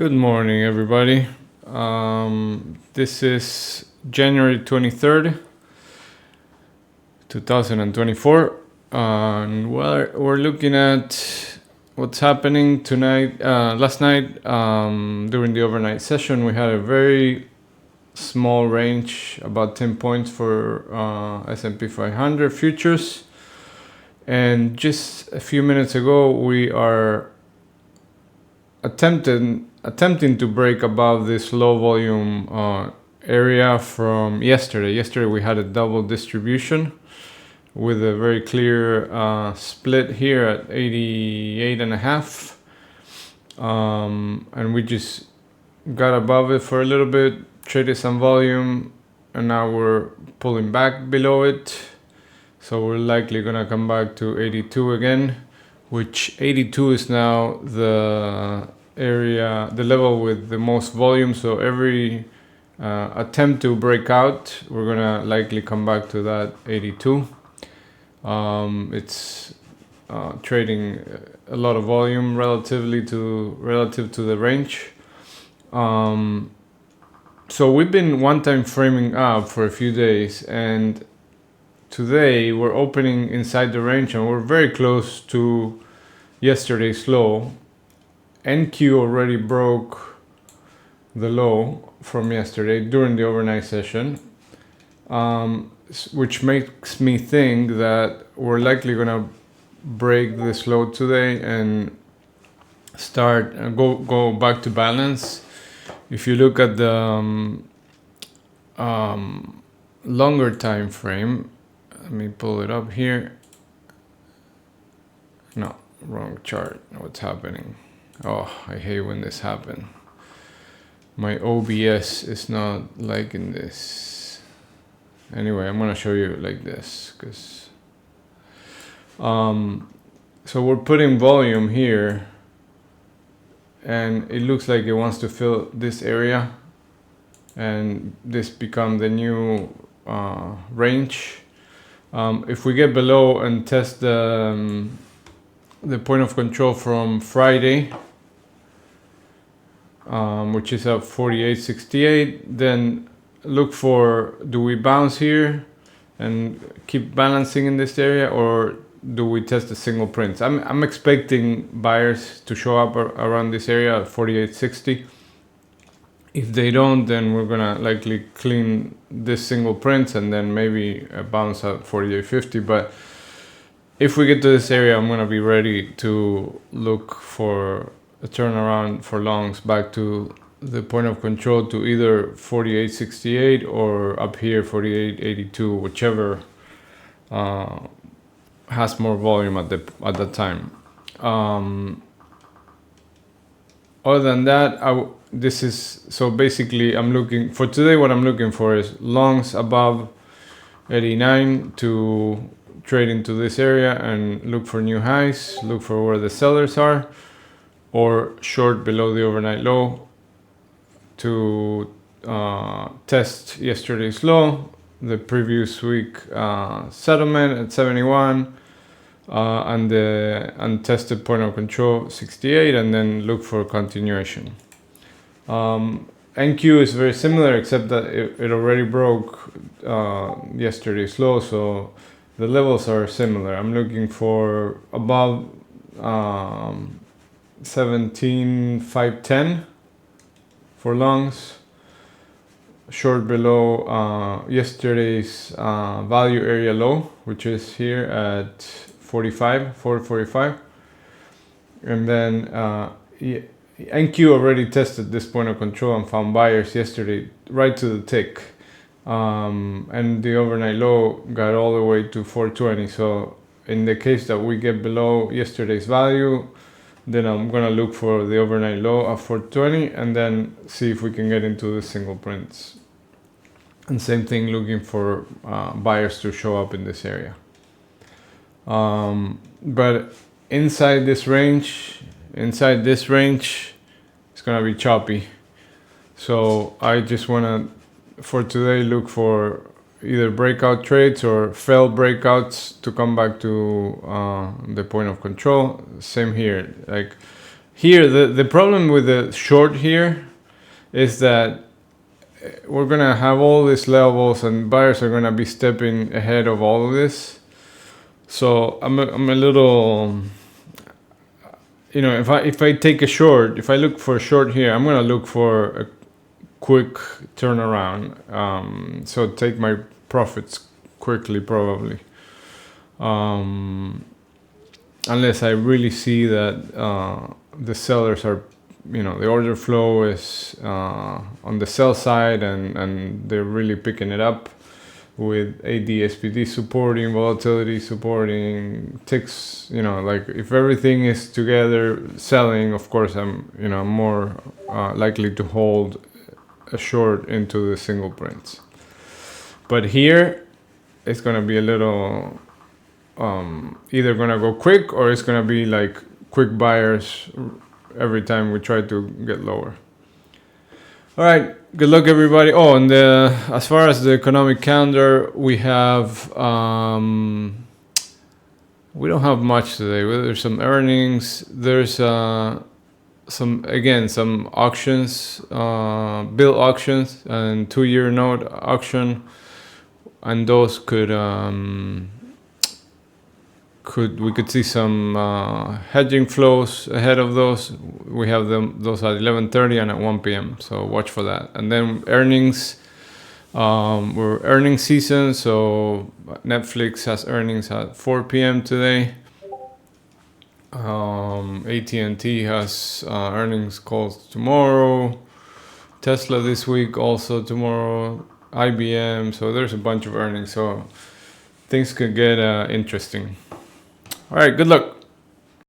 Good morning, everybody. This is January 23rd, 2024. And we're looking at what's happening tonight. Last night, during the overnight session, we had a very small range, about 10 points for S&P 500 futures. And just a few minutes ago, we are attempting to break above this low volume area from yesterday. Yesterday we had a double distribution with a very clear split here at 88.5, and we just got above it for a little bit, traded some volume, and now we're pulling back below it. So we're likely gonna come back to 82 again, which 82 is now the area, the level with the most volume. So every attempt to break out, we're gonna likely come back to that 82. It's trading a lot of volume relative to the range. So we've been one-time framing up for a few days, and today we're opening inside the range, and we're very close to yesterday's low. NQ already broke the low from yesterday during the overnight session, which makes me think that we're likely gonna break this low today and start go back to balance. If you look at the longer time frame, let me pull it up here. No, wrong chart. What's happening? Oh, I hate when this happens. My OBS is not liking this. Anyway, I'm gonna show you like this, because so we're putting volume here, and it looks like it wants to fill this area, and this become the new range. If we get below and test the point of control from Friday, which is at 48.68, then look for, do we bounce here and keep balancing in this area, or do we test the single prints? I'm expecting buyers to show up around this area at 48.60. If they don't, then we're gonna likely clean this single prints and then maybe bounce at 48.50. But if we get to this area, I'm gonna be ready to look for a turnaround for longs back to the point of control, to either 48.68 or up here 48.82, whichever has more volume at that time. Other than that, this is, so basically I'm looking for today, what I'm looking for is longs above 89 to trade into this area and look for new highs, look for where the sellers are, or short below the overnight low to test yesterday's low, the previous week settlement at 71, and the untested point of control 68, and then look for continuation. NQ is very similar, except that it already broke yesterday's low, so the levels are similar. I'm looking for above 17,510 for longs, short below yesterday's value area low, which is here at 445, and then NQ already tested this point of control and found buyers yesterday right to the tick, and the overnight low got all the way to 420. So in the case that we get below yesterday's value, then I'm gonna look for the overnight low at 420 and then see if we can get into the single prints. And same thing, looking for buyers to show up in this area. But inside this range, it's gonna be choppy. So I just wanna, for today, look for either breakout trades or failed breakouts to come back to the point of control. Same here, like Here, the problem with the short here is that we're gonna have all these levels and buyers are gonna be stepping ahead of all of this. So I'm a little, if I take a short, if I look for a short here, I'm gonna look for a quick turnaround. So take my profits quickly, probably. Unless I really see that the sellers are, the order flow is on the sell side and they're really picking it up with AD/SPD supporting, volatility supporting, ticks, like if everything is together selling, of course I'm more likely to hold a short into the single prints. But here it's gonna be a little either gonna go quick or it's gonna be like quick buyers every time we try to get lower. All right, good luck everybody. Oh, and as far as the economic calendar, we have we don't have much today. There's some earnings. There's some auctions, bill auctions and 2-year note auction, and those we could see some hedging flows ahead of those. We have those at 11:30 and at 1 p.m. So watch for that. And then earnings. We're earnings season, so Netflix has earnings at 4 p.m. today. AT&T has earnings calls tomorrow. Tesla this week, also tomorrow. IBM. So there's a bunch of earnings. So things could get interesting. All right, good luck.